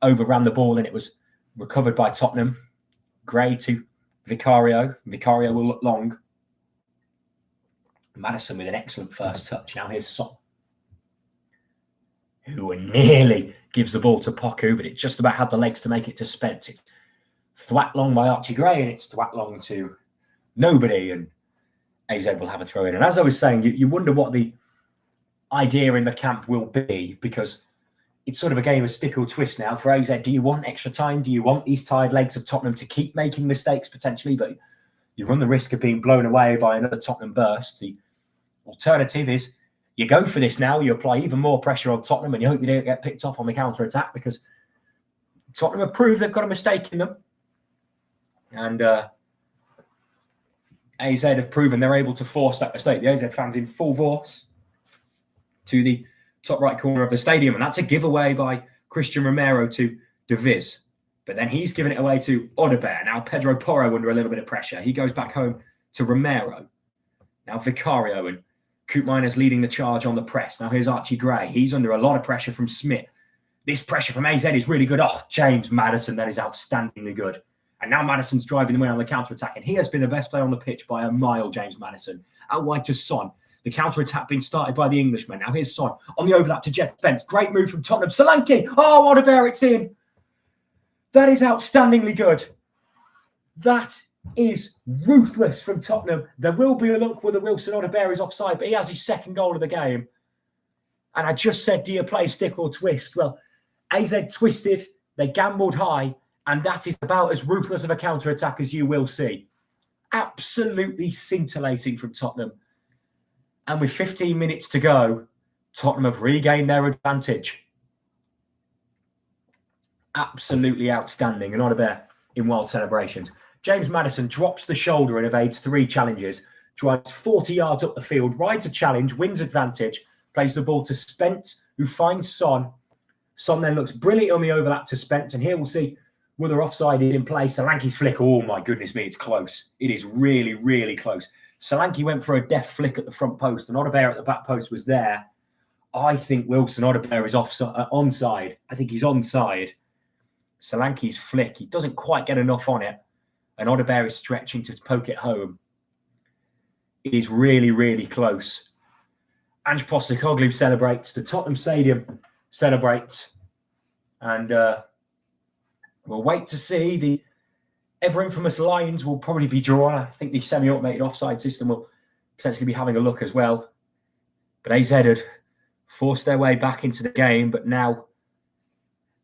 overran the ball and it was recovered by Tottenham. Gray to Vicario. Vicario will look long. Maddison with an excellent first touch. Now here's Son, who nearly gives the ball to Poku, but it just about had the legs to make it to Spence. It's thwacked long by Archie Gray, and it's thwacked long to nobody, and AZ will have a throw in. And as I was saying, you wonder what the idea in the camp will be, because it's sort of a game of stick or twist now for AZ. Do you want extra time? Do you want these tired legs of Tottenham to keep making mistakes potentially? But you run the risk of being blown away by another Tottenham burst. The alternative is you go for this now, you apply even more pressure on Tottenham, and you hope you don't get picked off on the counter-attack, because Tottenham have proved they've got a mistake in them. And AZ have proven they're able to force that mistake. The AZ fans in full force to the top right corner of the stadium, and that's a giveaway by Christian Romero to De Viz. But then he's given it away to Odobert. Now Pedro Porro under a little bit of pressure. He goes back home to Romero. Now Vicario, and Koopmeiner's leading the charge on the press. Now here's Archie Gray. He's under a lot of pressure from Smith. This pressure from AZ is really good. Oh, James Maddison, that is outstandingly good. And now Maddison's driving the win on the counter-attack, and he has been the best player on the pitch by a mile, James Maddison. Out wide to Son. The counter-attack being started by the Englishman. Now here's Son on the overlap to Jet Spence. Great move from Tottenham. Solanke. Oh, what a bear, it's in. That is outstandingly good. That is ruthless from Tottenham. There will be a look whether Wilson Odobert is offside, but he has his second goal of the game. And I just said, do you play stick or twist? Well, AZ twisted. They gambled high. And that is about as ruthless of a counter-attack as you will see. Absolutely scintillating from Tottenham. And with 15 minutes to go, Tottenham have regained their advantage. Absolutely outstanding. And Odobert in wild celebrations. James Maddison drops the shoulder and evades 3 challenges. Drives 40 yards up the field, rides a challenge, wins advantage, plays the ball to Spence, who finds Son. Son then looks brilliant on the overlap to Spence. And here we'll see whether offside is in place. Solanke's flick, oh my goodness me, it's close. It is really, really close. Solanke went for a deft flick at the front post, and Odobert at the back post was there. I think Wilson Odobert is onside. I think he's onside. Solanke's flick, he doesn't quite get enough on it, and Odobert is stretching to poke it home. It is really, really close. Ange Postecoglou celebrates. The Tottenham Stadium celebrates. And we'll wait to see. The ever-infamous Lions will probably be drawn. I think the semi-automated offside system will potentially be having a look as well. But AZ had forced their way back into the game, but now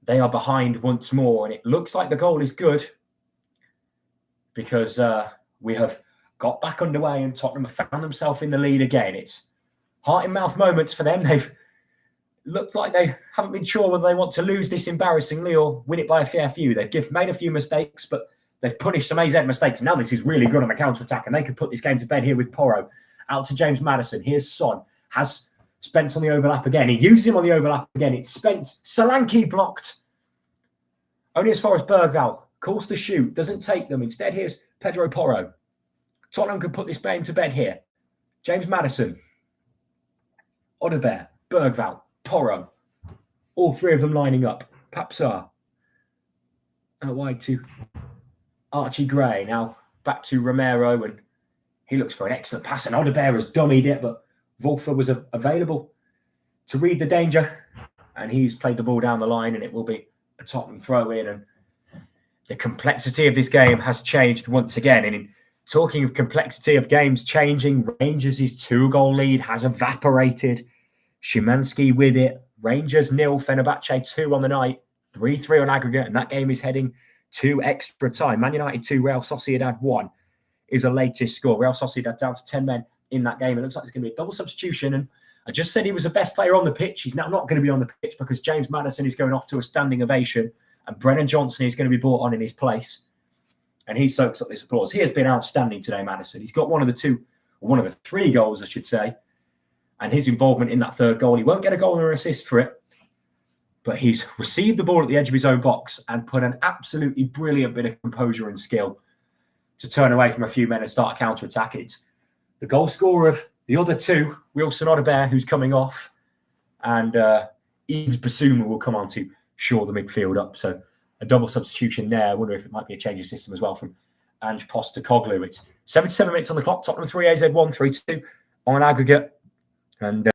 they are behind once more. And it looks like the goal is good, because we have got back underway and Tottenham have found themselves in the lead again. It's heart-in-mouth moments for them. They've looked like they haven't been sure whether they want to lose this embarrassingly or win it by a fair few. They've made a few mistakes, but they've punished some AZ mistakes. Now this is really good on the counter-attack, and they could put this game to bed here with Porro. Out to James Maddison. Here's Son. Has Spence on the overlap again. He uses him on the overlap again. It's Spence. Solanke blocked. Only as far as Bergvall. Calls to shoot. Doesn't take them. Instead, here's Pedro Porro. Tottenham could put this game to bed here. James Maddison. Odobert. Bergvall. Porro. All 3 of them lining up. Papsar. Out wide to Archie Gray. Now back to Romero, and he looks for an excellent pass, and Odobert has dummied it, but Wolfer was available to read the danger, and he's played the ball down the line, and it will be a Tottenham throw in. And the complexity of this game has changed once again. And in talking of complexity of games changing, Rangers' 2-goal lead has evaporated. Szymanski with it. Rangers 0, Fenerbahce 2 on the night, 3-3 on aggregate, and that game is heading to extra time. Man United 2, Real Sociedad 1 is the latest score. Real Sociedad down to 10 men in that game. It looks like it's going to be a double substitution, and I just said he was the best player on the pitch. He's now not going to be on the pitch because James Maddison is going off to a standing ovation, and Brennan Johnson is going to be brought on in his place, and he soaks up this applause. He has been outstanding today, Maddison. He's got one of the 3 goals, I should say, and his involvement in that 3rd goal. He won't get a goal or an assist for it, but he's received the ball at the edge of his own box and put an absolutely brilliant bit of composure and skill to turn away from a few men and start a counter-attack. It's the goal scorer of the other 2, Wilson Odobert, who's coming off, and Yves Bissouma will come on to shore the midfield up. So a double substitution there. I wonder if it might be a change of system as well from Ange Postecoglou. It's 77 minutes on the clock. Tottenham 3, AZ 1, 3-2 on aggregate. And